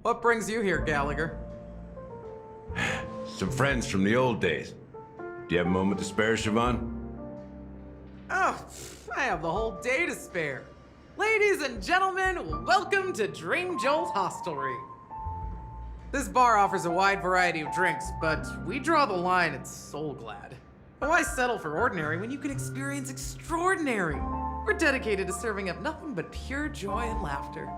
What brings you here, Gallagher? Some friends from the old days. Do you have a moment to spare, Siobhan? Oh, I have the whole day to spare. Ladies and gentlemen, welcome to Dream Jolt Hostelry. This bar offers a wide variety of drinks, but we draw the line at Soul Glad. Why settle for ordinary when you can experience extraordinary? We're dedicated to serving up nothing but pure joy and laughter.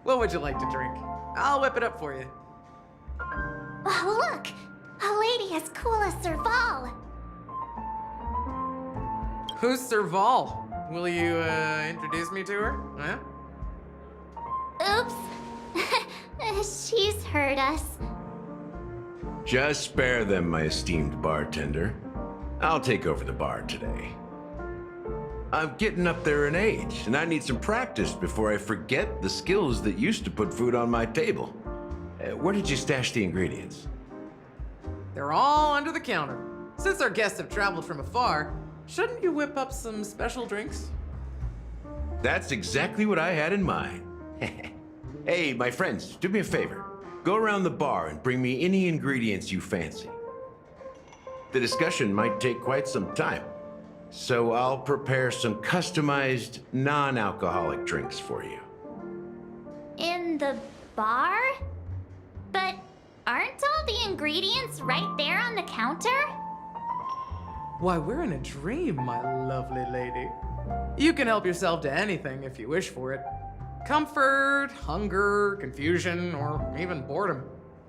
What would you like to drink? I'll whip it up for you. Oh, look! A lady as cool as Serval. Who's Serval? Will you, introduce me to her? Huh? Oops. She's heard us. Just spare them, my esteemed bartender. I'll take over the bar today. I'm getting up there in age, and I need some practice before I forget the skills that used to put food on my table. Where did you stash the ingredients? They're all under the counter. Since our guests have traveled from afar, shouldn't you whip up some special drinks? That's exactly what I had in mind. Hey, my friends, do me a favor. Go around the bar and bring me any ingredients you fancy. The discussion might take quite some time, so I'll prepare some customized, non-alcoholic drinks for you. In the bar? But aren't all the ingredients right there on the counter? Why, we're in a dream, my lovely lady. You can help yourself to anything if you wish for it. Comfort, hunger, confusion, or even boredom.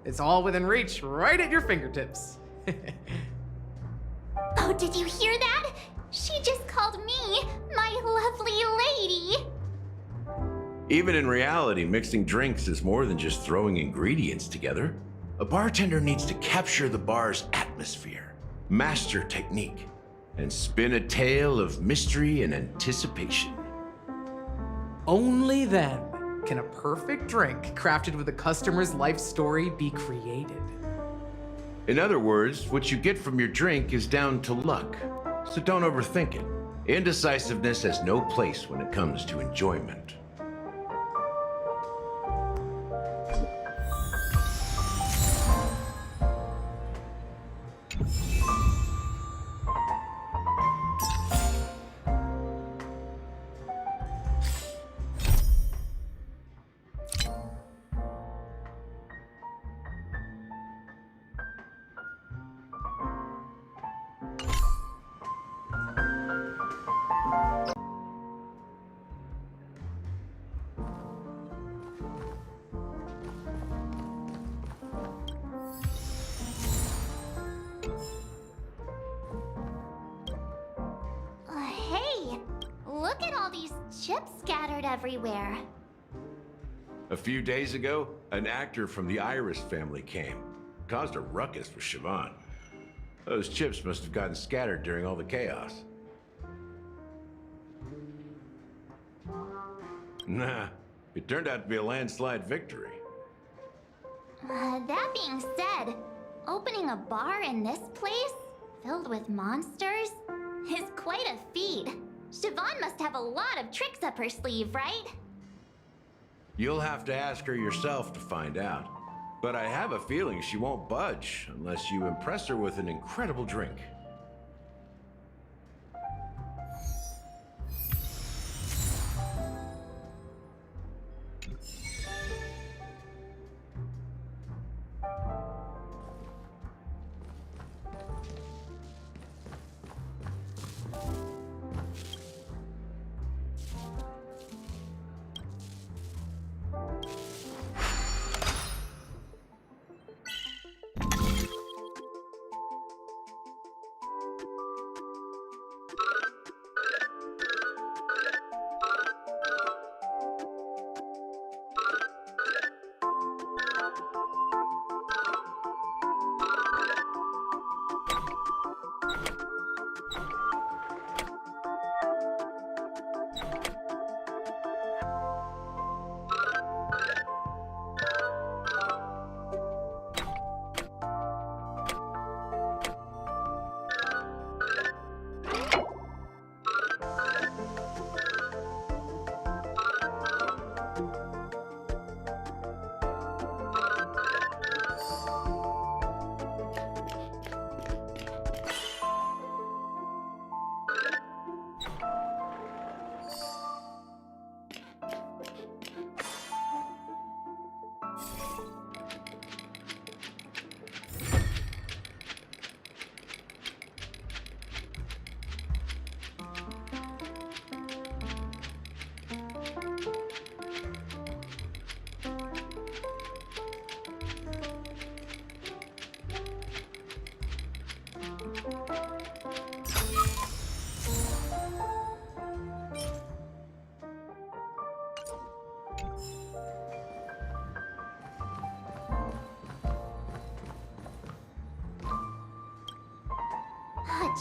It's all within reach, right at your fingertips. Oh, did you hear that? She just called me my lovely lady. Even in reality, mixing drinks is more than just throwing ingredients together. A bartender needs to capture the bar's atmosphere, master technique, and spin a tale of mystery and anticipation. Only then can a perfect drink crafted with a customer's life story be created. In other words, what you get from your drink is down to luck, so don't overthink it. Indecisiveness has no place when it comes to enjoyment. Hey, look at all these chips scattered everywhere. A few days ago, an actor from the Iris family came. Caused a ruckus with Siobhan. Those chips must have gotten scattered during all the chaos. Nah, it turned out to be a landslide victory. That being said, opening a bar in this place, filled with monsters, is quite a feat. Siobhan must have a lot of tricks up her sleeve, right? You'll have to ask her yourself to find out. But I have a feeling she won't budge unless you impress her with an incredible drink.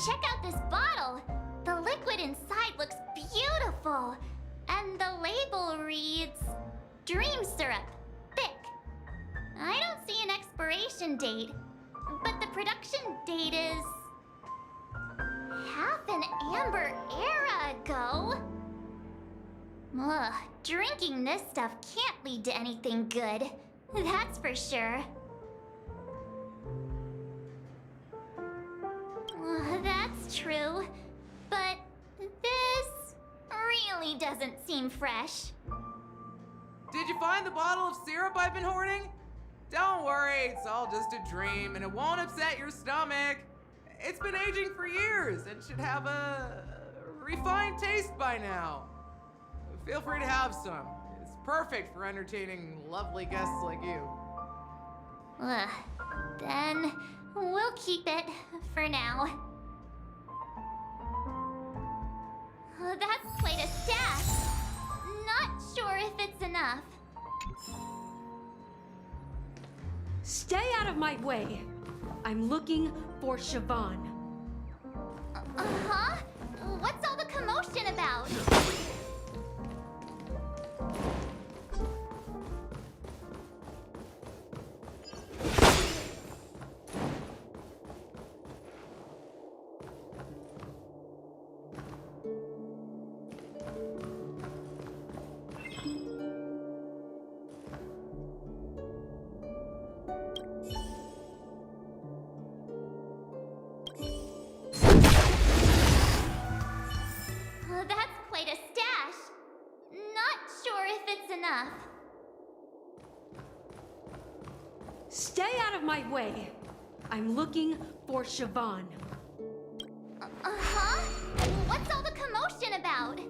Check out this bottle! The liquid inside looks beautiful. And the label reads... Dream syrup. Thick. I don't see an expiration date. But the production date is... half an amber era ago. Ugh, drinking this stuff can't lead to anything good. That's for sure. That's true, but this really doesn't seem fresh. Did you find the bottle of syrup I've been hoarding? Don't worry, it's all just a dream and it won't upset your stomach. It's been aging for years and should have a refined taste by now. Feel free to have some. It's perfect for entertaining lovely guests like you. Then we'll keep it for now. That's quite a stash. Not sure if it's enough. Stay out of my way. I'm looking for Siobhan. Huh? What's all the commotion about? That's quite a stash. Not sure if it's enough. Stay out of my way. I'm looking for Siobhan. Huh? What's all the commotion about?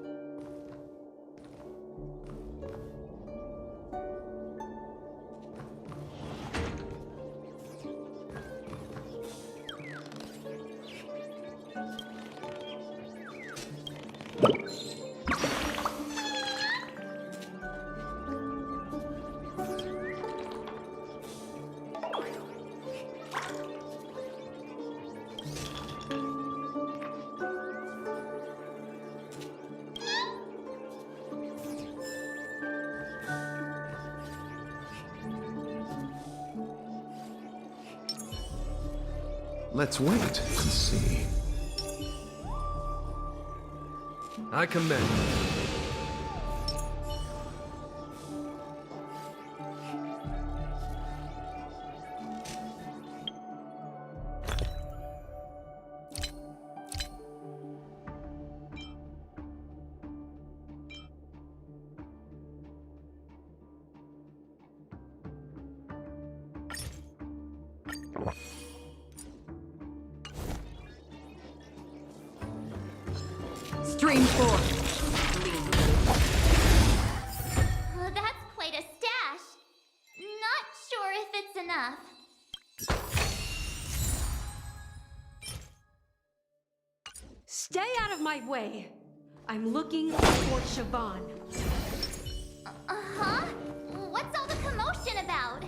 Let's wait and see. I commend. Stream 4. That's quite a stash. Not sure if it's enough. Stay out of my way. I'm looking for Siobhan. Huh? What's all the commotion about?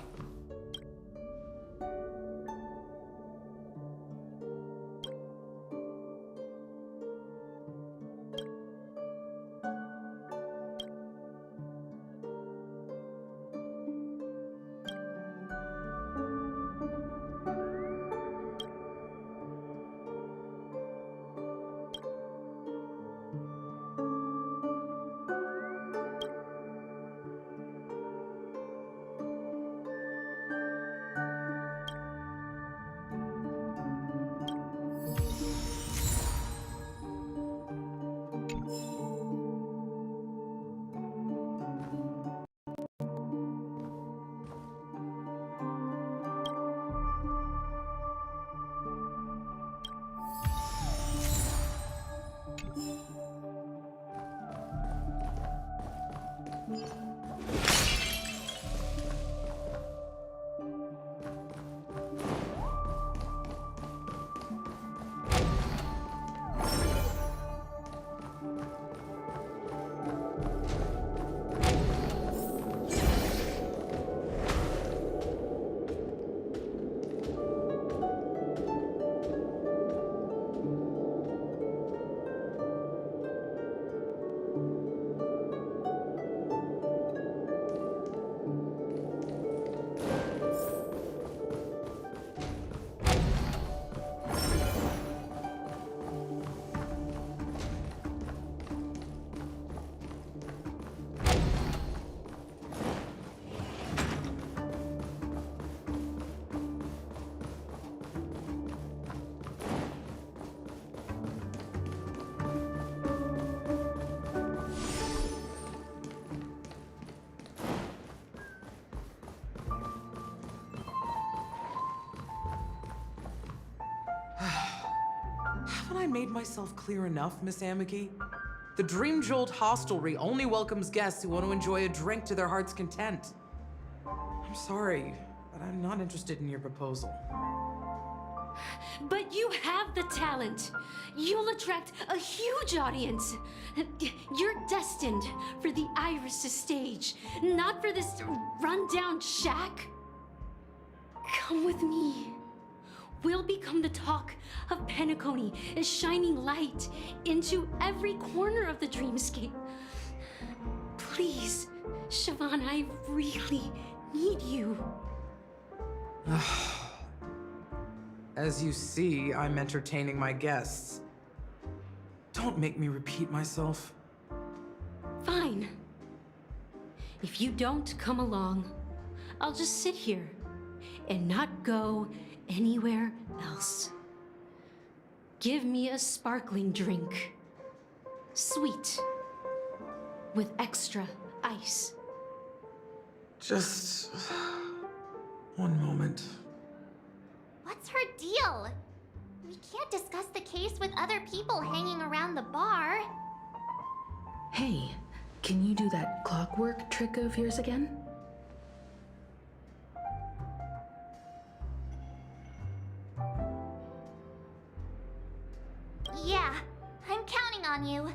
Haven't I made myself clear enough, Miss Amiki? The Dream Jolt hostelry only welcomes guests who want to enjoy a drink to their heart's content. I'm sorry, but I'm not interested in your proposal. But you have the talent. You'll attract a huge audience. You're destined for the Iris' stage, not for this rundown shack. Come with me. We'll become the talk of Penacony, a shining light into every corner of the dreamscape. Please, Siobhan, I really need you. As you see, I'm entertaining my guests. Don't make me repeat myself. Fine. If you don't come along, I'll just sit here and not go anywhere else. Give me a sparkling drink. Sweet. With extra ice. Just one moment. What's her deal? We can't discuss the case with other people hanging around the bar. Hey, can you do that clockwork trick of yours again? Yeah, I'm counting on you.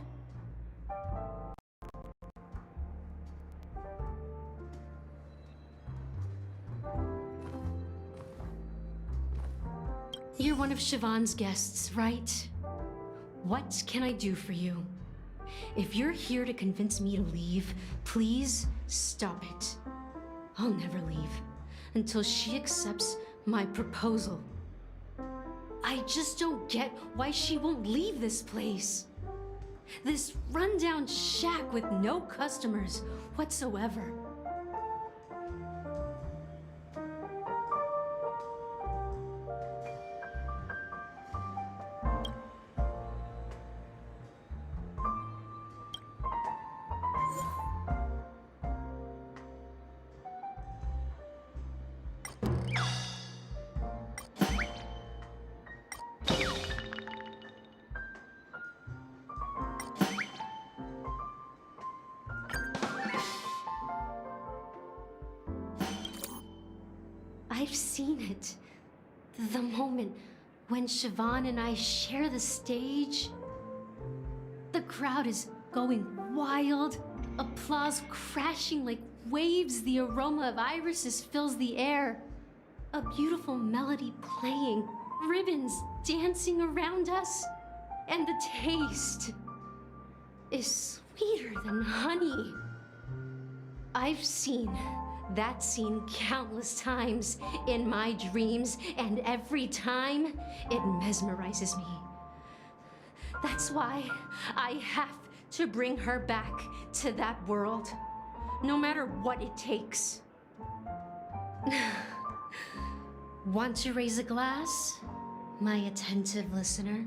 You're one of Siobhan's guests, right? What can I do for you? If you're here to convince me to leave, please stop it. I'll never leave until she accepts my proposal. I just don't get why she won't leave this place. This rundown shack with no customers whatsoever. I've seen it. The moment when Siobhan and I share the stage. The crowd is going wild, applause crashing like waves. The aroma of irises fills the air. A beautiful melody playing, ribbons dancing around us, and the taste is sweeter than honey. I've seen that scene countless times in my dreams, and every time it mesmerizes me. That's why I have to bring her back to that world, no matter what it takes. Want to raise a glass, my attentive listener?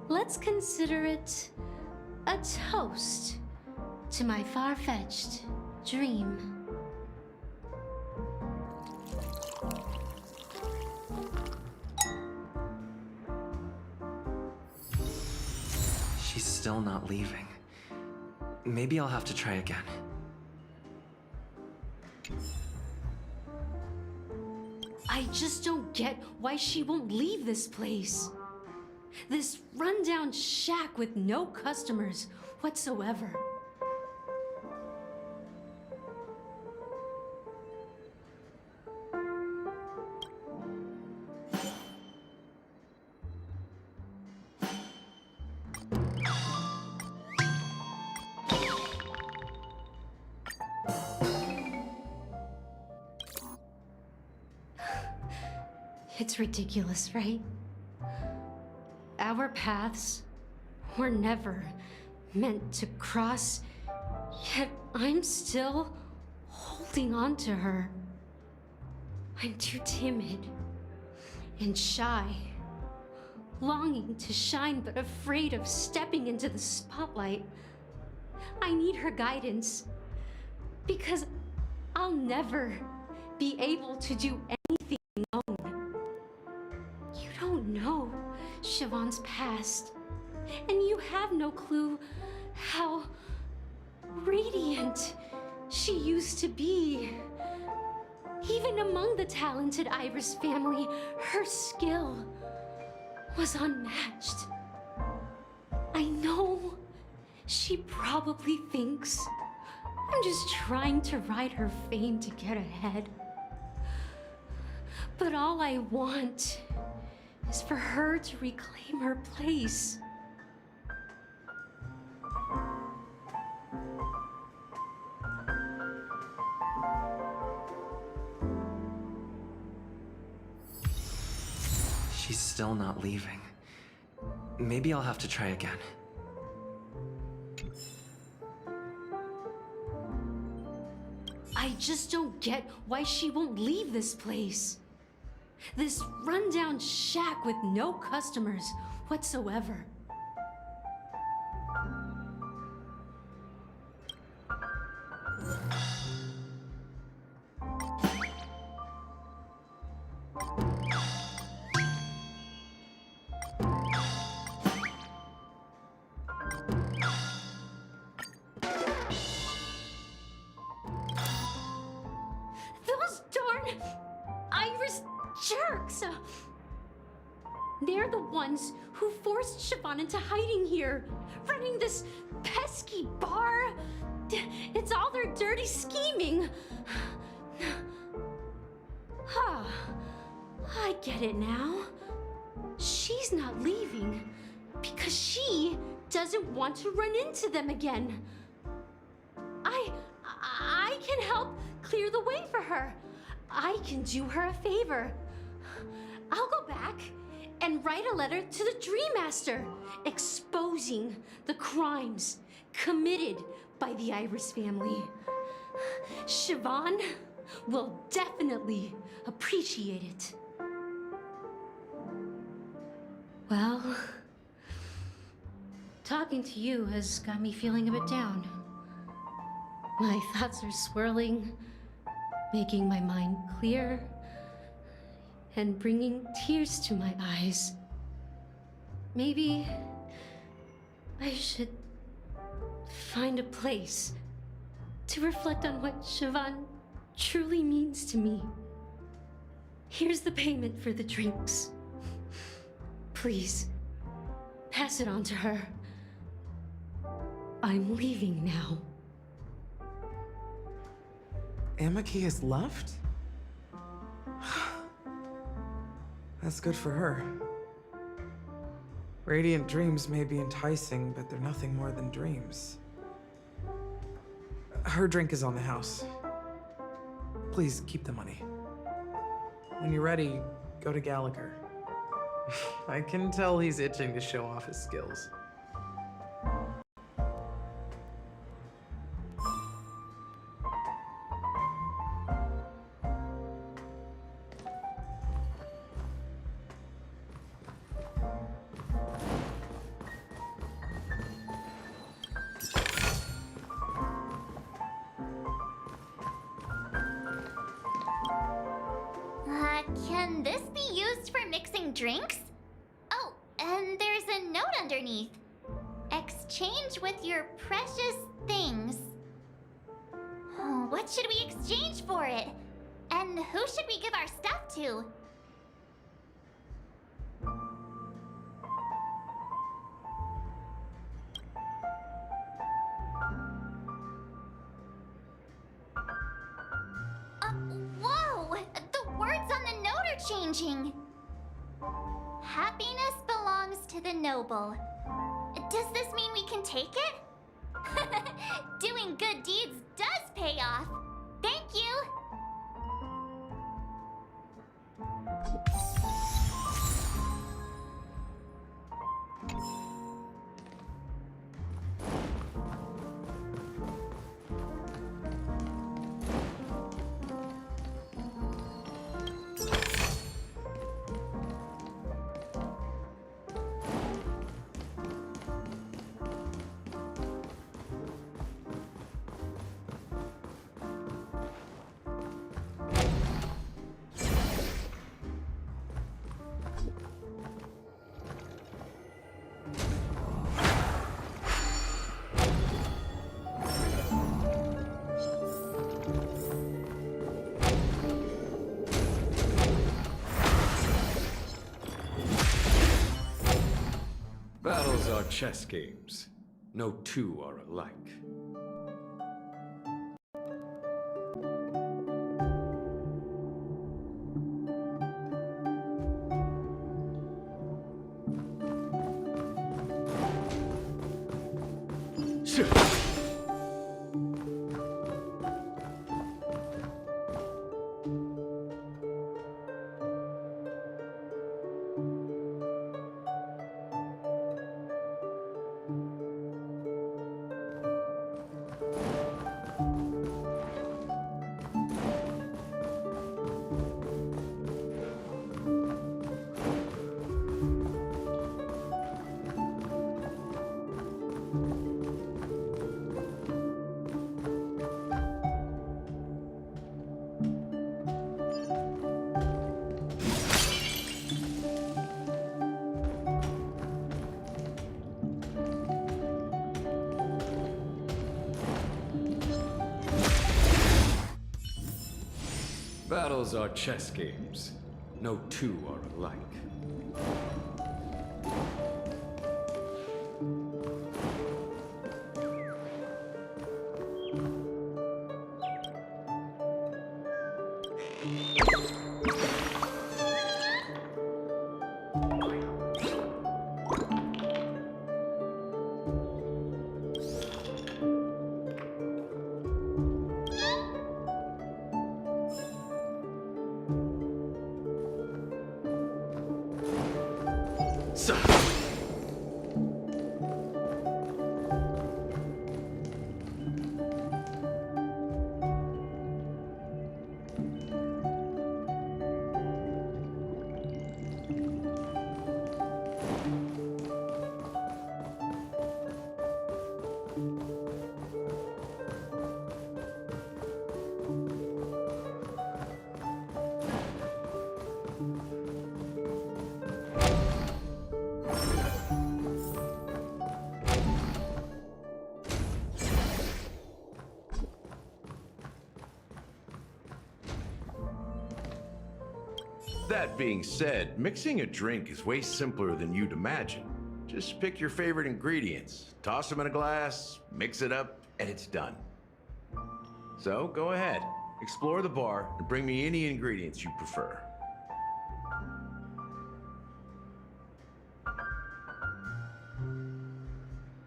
Let's consider it a toast to my far-fetched dream. She's still not leaving. Maybe I'll have to try again. I just don't get why she won't leave this place. This rundown shack with no customers whatsoever. It's ridiculous, right? Our paths were never meant to cross, yet I'm still holding on to her. I'm too timid and shy, longing to shine but afraid of stepping into the spotlight. I need her guidance because I'll never be able to do anything alone. You don't know Siobhan's past, and you have no clue how radiant she used to be. Even among the talented Iris family, her skill was unmatched. I know she probably thinks I'm just trying to ride her fame to get ahead. But all I want is for her to reclaim her place. She's still not leaving. Maybe I'll have to try again. I just don't get why she won't leave this place. This rundown shack with no customers whatsoever. Those darn Iris jerks! They're the ones who forced Siobhan into hiding here, running this pesky bar. It's all their dirty scheming. Huh. I get it now. She's not leaving because she doesn't want to run into them again. I can help clear the way for her. I can do her a favor. I'll go back and write a letter to the Dream Master exposing the crimes committed by the Iris family. Siobhan will definitely appreciate it. Well, talking to you has got me feeling a bit down. My thoughts are swirling, making my mind clear, and bringing tears to my eyes. Maybe I should find a place to reflect on what Siobhan truly means to me. Here's the payment for the drinks. Please, pass it on to her. I'm leaving now. Amaki has left? That's good for her. Radiant dreams may be enticing, but they're nothing more than dreams. Her drink is on the house. Please keep the money. When you're ready, go to Gallagher. I can tell he's itching to show off his skills. Can this be used for mixing drinks? Oh, and there's a note underneath. Exchange with your precious things. Oh, what should we exchange for it? And who should we give our stuff to? Whoa! The words on the note are changing. Happiness belongs to the noble. Does this mean we can take it? Doing good deeds does pay off. Thank you. are chess games. No two are alike. Battles are chess games. No two are alike. That being said, mixing a drink is way simpler than you'd imagine. Just pick your favorite ingredients, toss them in a glass, mix it up, and it's done. So go ahead, explore the bar, and bring me any ingredients you prefer.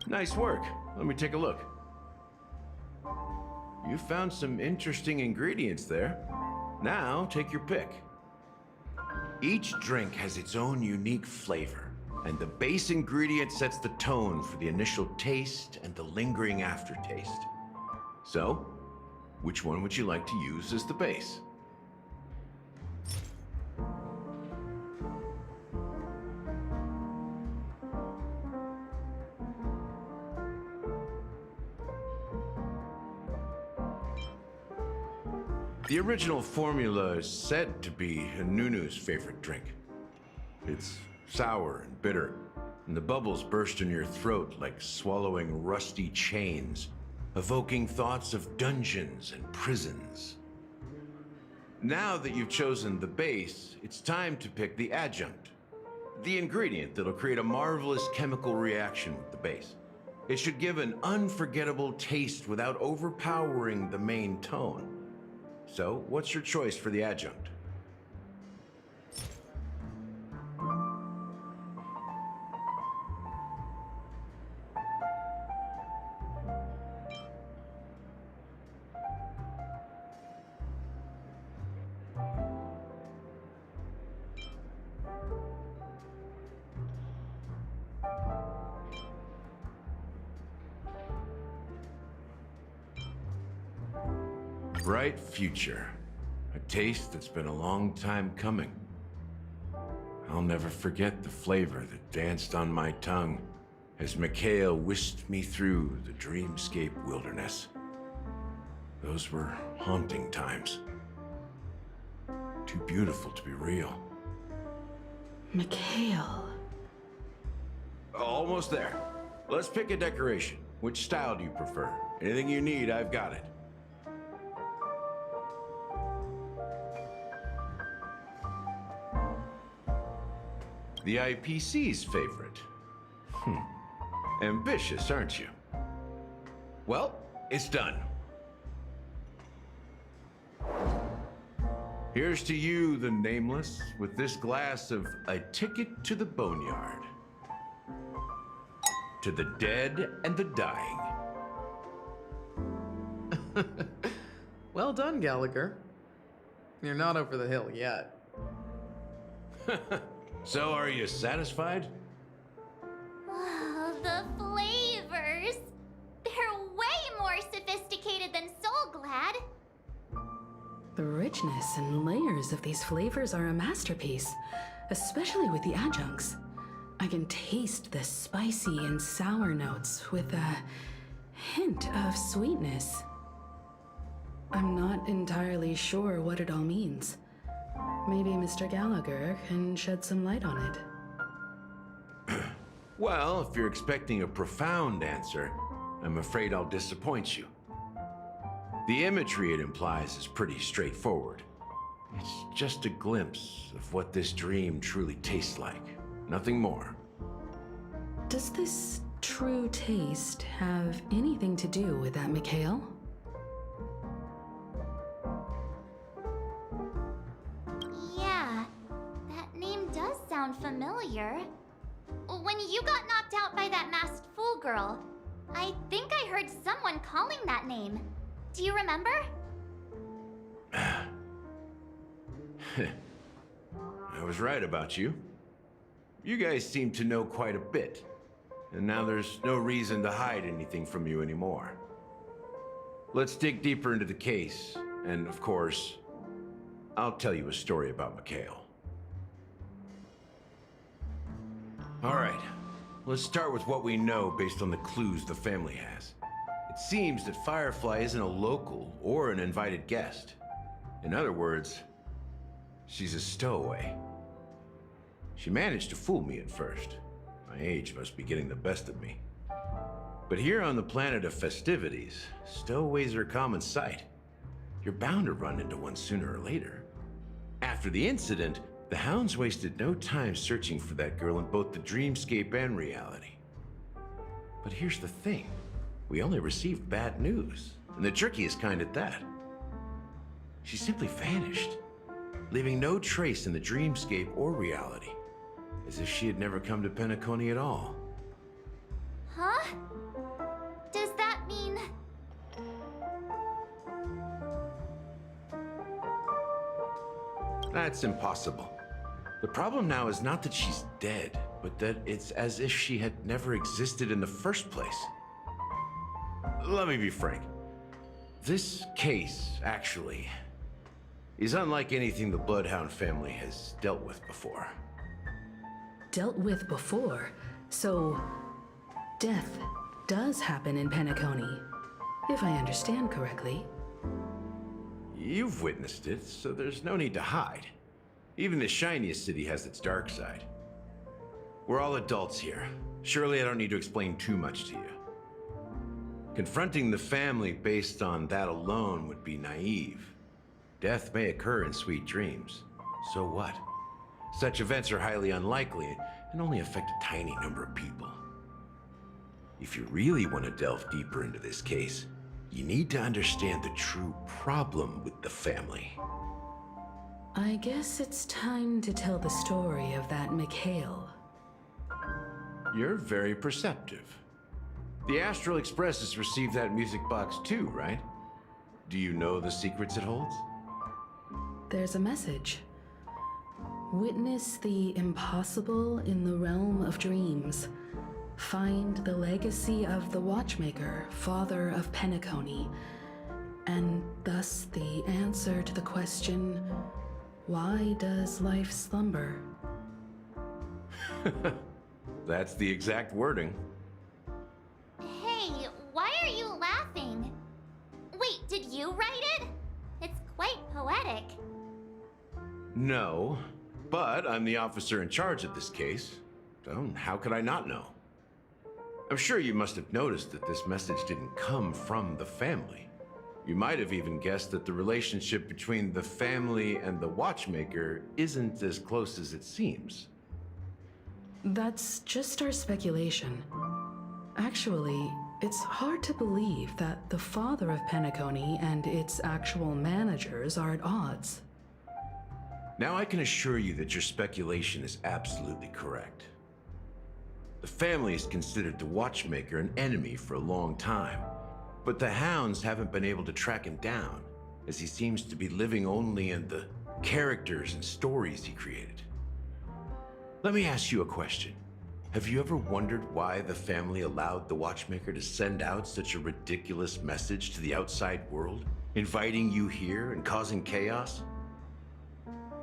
Nice work. Let me take a look. You found some interesting ingredients there. Now, take your pick. Each drink has its own unique flavor, and the base ingredient sets the tone for the initial taste and the lingering aftertaste. So, which one would you like to use as the base? The original formula is said to be Nunu's favorite drink. It's sour and bitter, and the bubbles burst in your throat like swallowing rusty chains, evoking thoughts of dungeons and prisons. Now that you've chosen the base, it's time to pick the adjunct, the ingredient that'll create a marvelous chemical reaction with the base. It should give an unforgettable taste without overpowering the main tone. So, what's your choice for the adjunct? Bright future. A taste that's been a long time coming. I'll never forget the flavor that danced on my tongue as Mikhail whisked me through the dreamscape wilderness. Those were haunting times. Too beautiful to be real. Mikhail. Almost there. Let's pick a decoration. Which style do you prefer? Anything you need, I've got it. The IPC's favorite. Ambitious, aren't you? Well, it's done. Here's to you, the nameless, with this glass of a ticket to the boneyard. To the dead and the dying. Well done, Gallagher. You're not over the hill yet. So, are you satisfied? Oh, the flavors! They're way more sophisticated than Soul Glad. The richness and layers of these flavors are a masterpiece, especially with the adjuncts. I can taste the spicy and sour notes with a hint of sweetness. I'm not entirely sure what it all means. Maybe Mr. Gallagher can shed some light on it. Well, if you're expecting a profound answer, I'm afraid I'll disappoint you. The imagery it implies is pretty straightforward. It's just a glimpse of what this dream truly tastes like. Nothing more. Does this true taste have anything to do with that Mikhail? Yeah, that name does sound familiar. When you got knocked out by that masked fool girl, I think I heard someone calling that name. Do you remember? I was right about you. You guys seem to know quite a bit, and now there's no reason to hide anything from you anymore. Let's dig deeper into the case, and of course, I'll tell you a story about Mikhail. All right, let's start with what we know based on the clues the family has. It seems that Firefly isn't a local or an invited guest. In other words, she's a stowaway. She managed to fool me at first. My age must be getting the best of me. But here on the planet of festivities, stowaways are a common sight. You're bound to run into one sooner or later. After the incident, the hounds wasted no time searching for that girl in both the dreamscape and reality. But here's the thing. We only received bad news, and the trickiest kind at that. She simply vanished, leaving no trace in the dreamscape or reality, as if she had never come to Penacony at all. Huh? Does that mean... That's impossible. The problem now is not that she's dead, but that it's as if she had never existed in the first place. Let me be frank. This case, actually, is unlike anything the Bloodhound family has dealt with before. Dealt with before, so death does happen in Penacony, if I understand correctly. You've witnessed it, so there's no need to hide. Even the shiniest city has its dark side. We're all adults here. Surely I don't need to explain too much to you. Confronting the family based on that alone would be naive. Death may occur in sweet dreams. So what? Such events are highly unlikely and only affect a tiny number of people. If you really want to delve deeper into this case, you need to understand the true problem with the family. I guess it's time to tell the story of that Mikhail. You're very perceptive. The Astral Express has received that music box too, right? Do you know the secrets it holds? There's a message. Witness the impossible in the realm of dreams. Find the legacy of the Watchmaker, father of Penacony, and thus the answer to the question, why does life slumber? That's the exact wording. Hey, why are you laughing? Wait, did you write it? It's quite poetic. No, but I'm the officer in charge of this case. So how could I not know? I'm sure you must have noticed that this message didn't come from the family. You might have even guessed that the relationship between the family and the Watchmaker isn't as close as it seems. That's just our speculation. Actually, it's hard to believe that the father of Penacony and its actual managers are at odds. Now I can assure you that your speculation is absolutely correct. The family has considered the Watchmaker an enemy for a long time, but the hounds haven't been able to track him down, as he seems to be living only in the characters and stories he created. Let me ask you a question. Have you ever wondered why the family allowed the Watchmaker to send out such a ridiculous message to the outside world, inviting you here and causing chaos?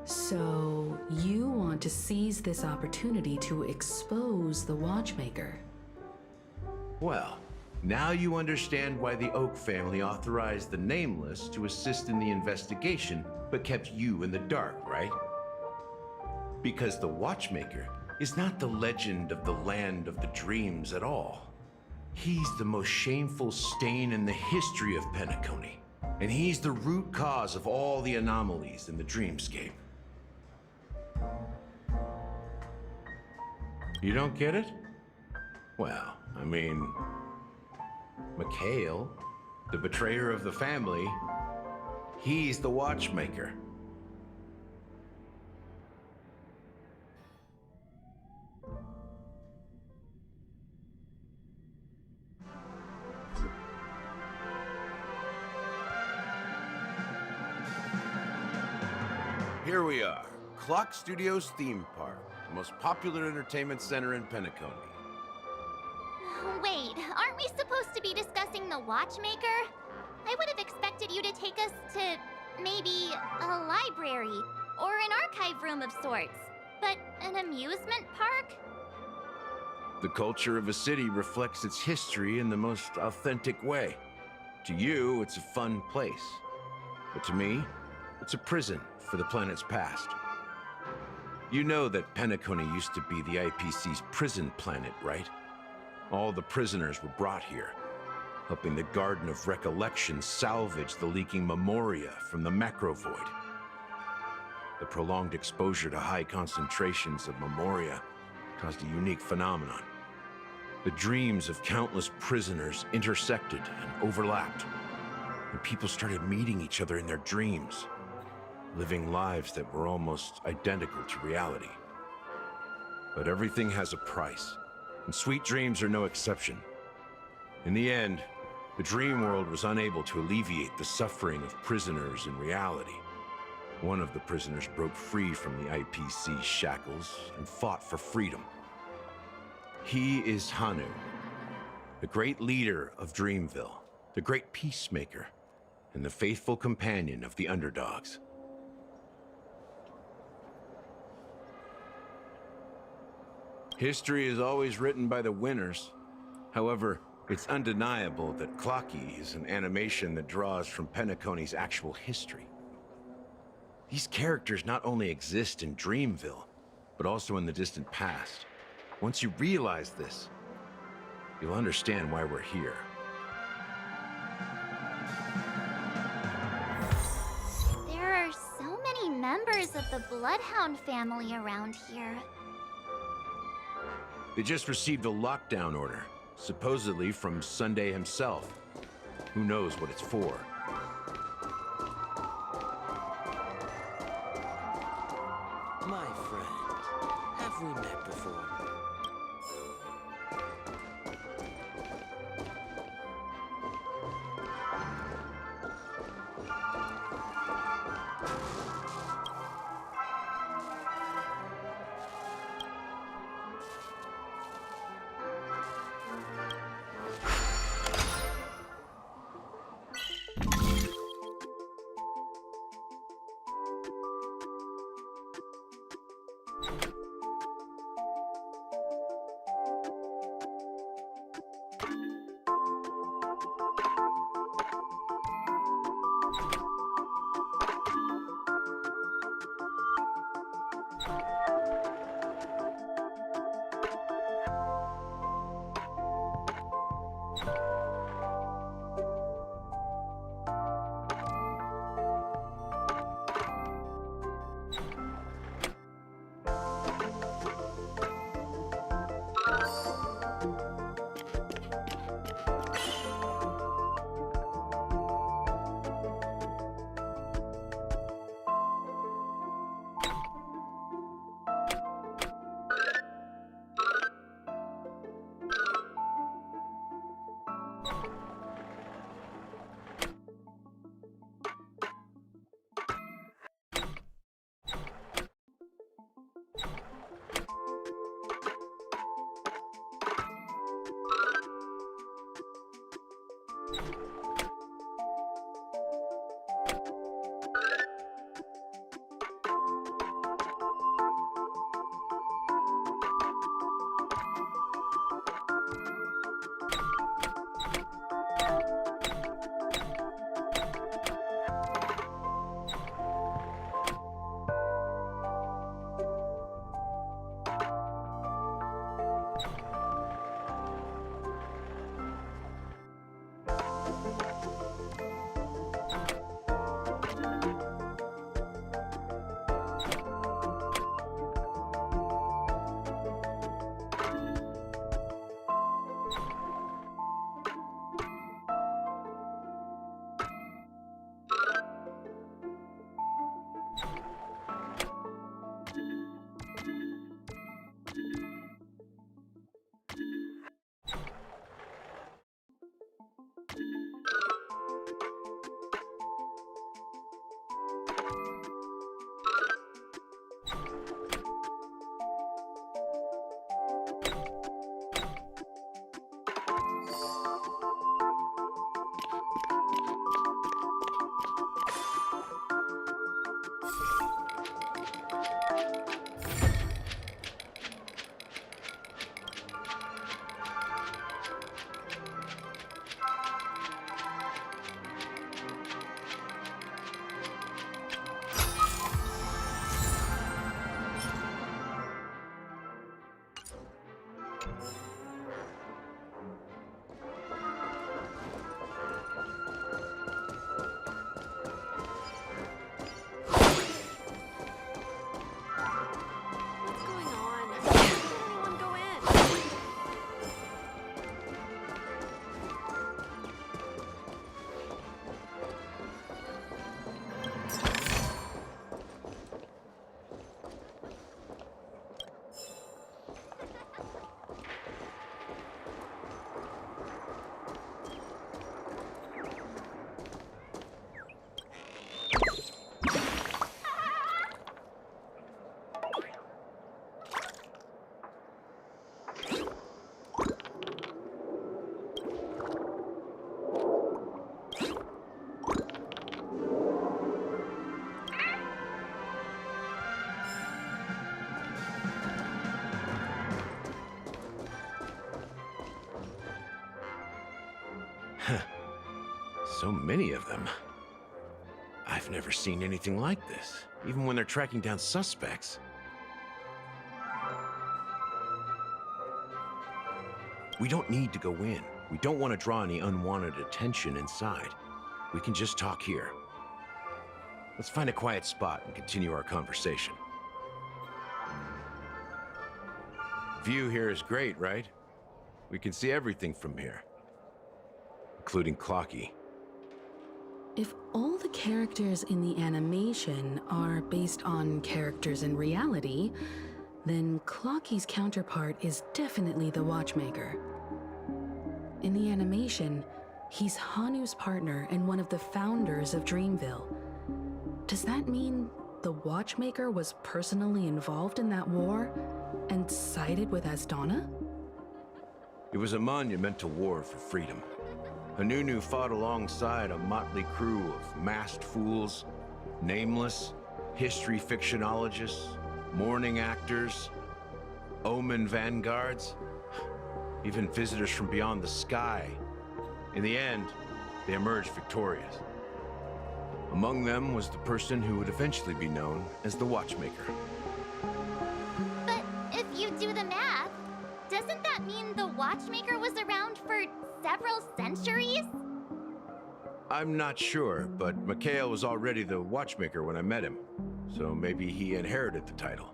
So, you want to seize this opportunity to expose the Watchmaker? Well, now you understand why the Oak family authorized the Nameless to assist in the investigation, but kept you in the dark, right? Because the Watchmaker is not the legend of the land of the dreams at all. He's the most shameful stain in the history of Penacony, and he's the root cause of all the anomalies in the dreamscape. You don't get it? Well, I mean, Mikhail, the betrayer of the family, he's the Watchmaker. Here we are, Clock Studios theme park, the most popular entertainment center in Penacony. Wait, aren't we supposed to be discussing the Watchmaker? I would have expected you to take us to maybe a library or an archive room of sorts. But an amusement park? The culture of a city reflects its history in the most authentic way. To you, it's a fun place. But to me, it's a prison for the planet's past. You know that Penacony used to be the IPC's prison planet, right? All the prisoners were brought here, helping the Garden of Recollection salvage the leaking memoria from the macrovoid. The prolonged exposure to high concentrations of memoria caused a unique phenomenon. The dreams of countless prisoners intersected and overlapped, and people started meeting each other in their dreams, living lives that were almost identical to reality. But everything has a price, and sweet dreams are no exception. In the end, the dream world was unable to alleviate the suffering of prisoners in reality. One of the prisoners broke free from the IPC shackles and fought for freedom. He is Hanu, the great leader of Dreamville, the great peacemaker, and the faithful companion of the underdogs. History is always written by the winners. However, it's undeniable that Clocky is an animation that draws from Penacony's actual history. These characters not only exist in Dreamville, but also in the distant past. Once you realize this, you'll understand why we're here. There are so many members of the Bloodhound family around here. They just received a lockdown order, supposedly from Sunday himself. Who knows what it's for? My friend, have we met before? So many of them. I've never seen anything like this, even when they're tracking down suspects. We don't need to go in. We don't want to draw any unwanted attention inside. We can just talk here. Let's find a quiet spot and continue our conversation. View here is great, right? We can see everything from here, including Clocky. If all the characters in the animation are based on characters in reality, then Clocky's counterpart is definitely the Watchmaker. In the animation, he's Hanu's partner and one of the founders of Dreamville. Does that mean the Watchmaker was personally involved in that war and sided with Asdana? It was a monumental war for freedom. Hanunu fought alongside a motley crew of masked fools, nameless, history fictionologists, mourning actors, omen vanguards, even visitors from beyond the sky. In the end, they emerged victorious. Among them was the person who would eventually be known as the Watchmaker. But if you do the math, doesn't that mean the Watchmaker was around for several centuries? I'm not sure, but Mikhail was already the Watchmaker when I met him, so maybe he inherited the title.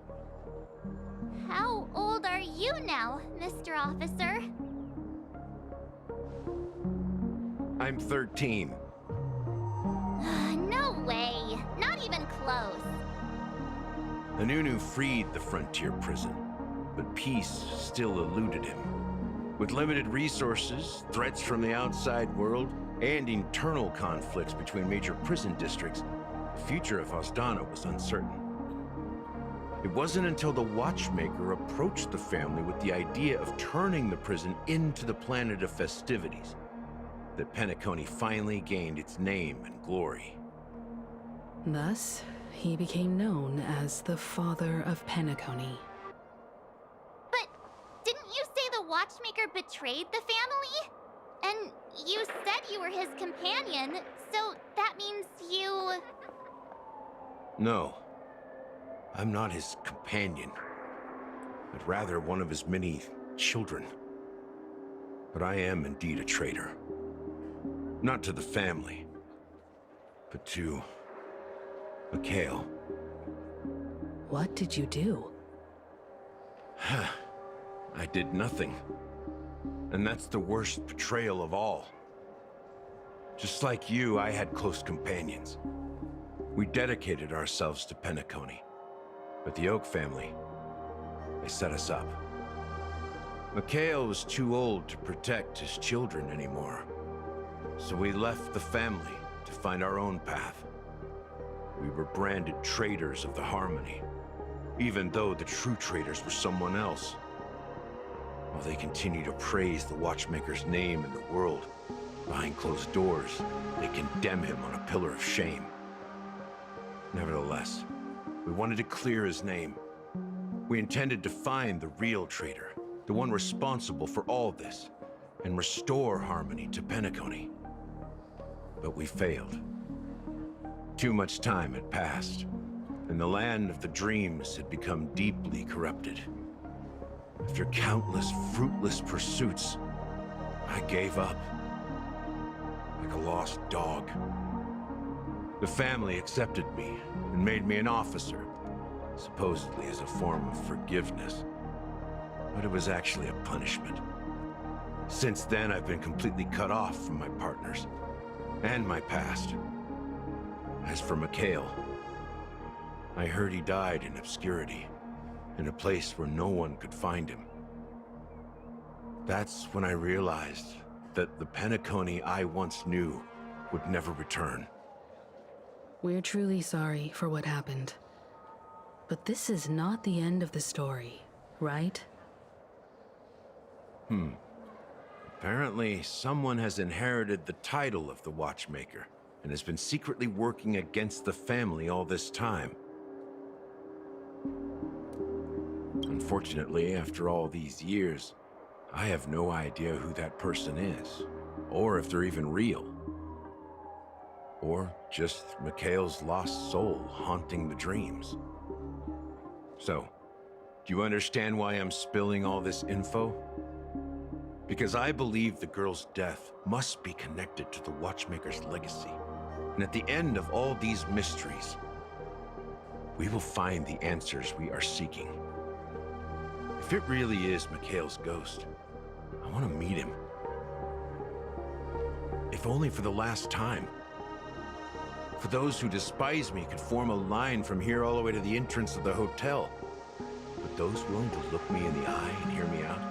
How old are you now, Mr. Officer? I'm 13. No way. Not even close. Hanunu freed the frontier prison, but peace still eluded him. With limited resources, threats from the outside world, and internal conflicts between major prison districts, the future of Asdana was uncertain. It wasn't until the Watchmaker approached the family with the idea of turning the prison into the planet of festivities that Penacony finally gained its name and glory. Thus, he became known as the Father of Penacony. But didn't you say the Watchmaker betrayed the family? And you said you were his companion, so that means you... No, I'm not his companion, but rather one of his many children. But I am indeed a traitor. Not to the family, but to Mikhail. What did you do? I did nothing. And that's the worst betrayal of all. Just like you, I had close companions. We dedicated ourselves to Penacony. But the Oak family, they set us up. Mikhail was too old to protect his children anymore. So we left the family to find our own path. We were branded traitors of the Harmony, even though the true traitors were someone else. While they continue to praise the Watchmaker's name in the world, behind closed doors, they condemn him on a pillar of shame. Nevertheless, we wanted to clear his name. We intended to find the real traitor, the one responsible for all this, and restore harmony to Penacony. But we failed. Too much time had passed, and the land of the dreams had become deeply corrupted. After countless fruitless pursuits, I gave up. Like a lost dog. The family accepted me and made me an officer, supposedly as a form of forgiveness. But it was actually a punishment. Since then, I've been completely cut off from my partners and my past. As for Mikhail, I heard he died in obscurity, in a place where no one could find him. That's when I realized that the Penacony I once knew would never return. We're truly sorry for what happened. But this is not the end of the story, right? Apparently, someone has inherited the title of the Watchmaker and has been secretly working against the family all this time. Unfortunately, after all these years, I have no idea who that person is, or if they're even real. Or just Mikhail's lost soul haunting the dreams. So, do you understand why I'm spilling all this info? Because I believe the girl's death must be connected to the Watchmaker's legacy. And at the end of all these mysteries, we will find the answers we are seeking. If it really is Mikhail's ghost, I want to meet him. If only for the last time. For those who despise me could form a line from here all the way to the entrance of the hotel. But those willing to look me in the eye and hear me out?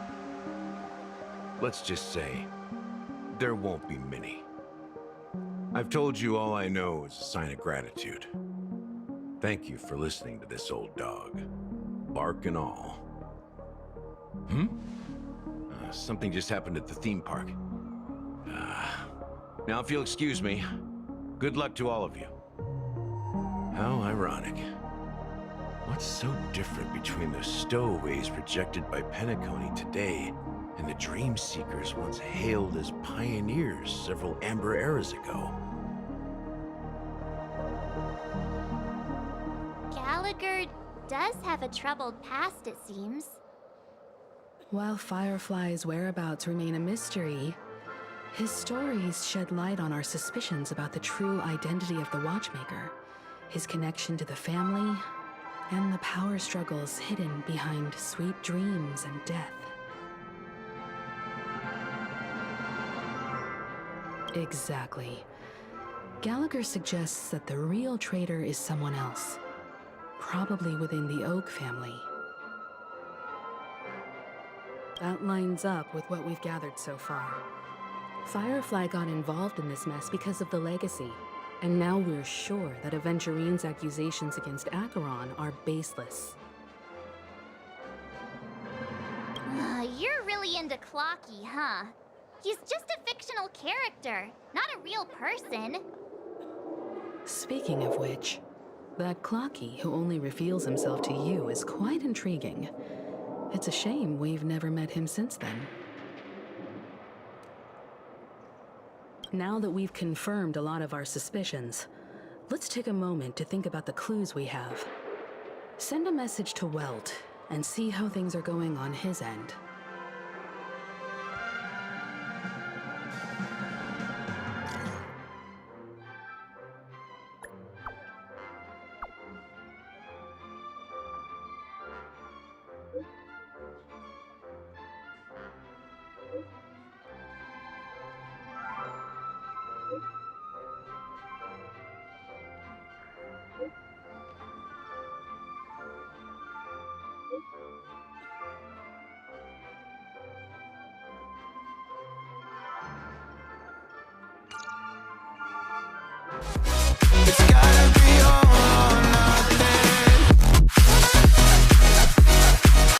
Let's just say, there won't be many. I've told you all I know is a sign of gratitude. Thank you for listening to this old dog. Bark and all. Something just happened at the theme park. Now if you'll excuse me, good luck to all of you. How ironic. What's so different between the stowaways rejected by Penacony today and the dream seekers once hailed as pioneers several amber eras ago? Gallagher does have a troubled past, it seems. While Firefly's whereabouts remain a mystery, his stories shed light on our suspicions about the true identity of the Watchmaker, his connection to the family, and the power struggles hidden behind sweet dreams and death. Exactly. Gallagher suggests that the real traitor is someone else, probably within the Oak family. That lines up with what we've gathered so far. Firefly got involved in this mess because of the legacy, and now we're sure that Aventurine's accusations against Acheron are baseless. You're really into Clocky, huh? He's just a fictional character, not a real person. Speaking of which, that Clocky who only reveals himself to you is quite intriguing. It's a shame we've never met him since then. Now that we've confirmed a lot of our suspicions, let's take a moment to think about the clues we have. Send a message to Welt and see how things are going on his end.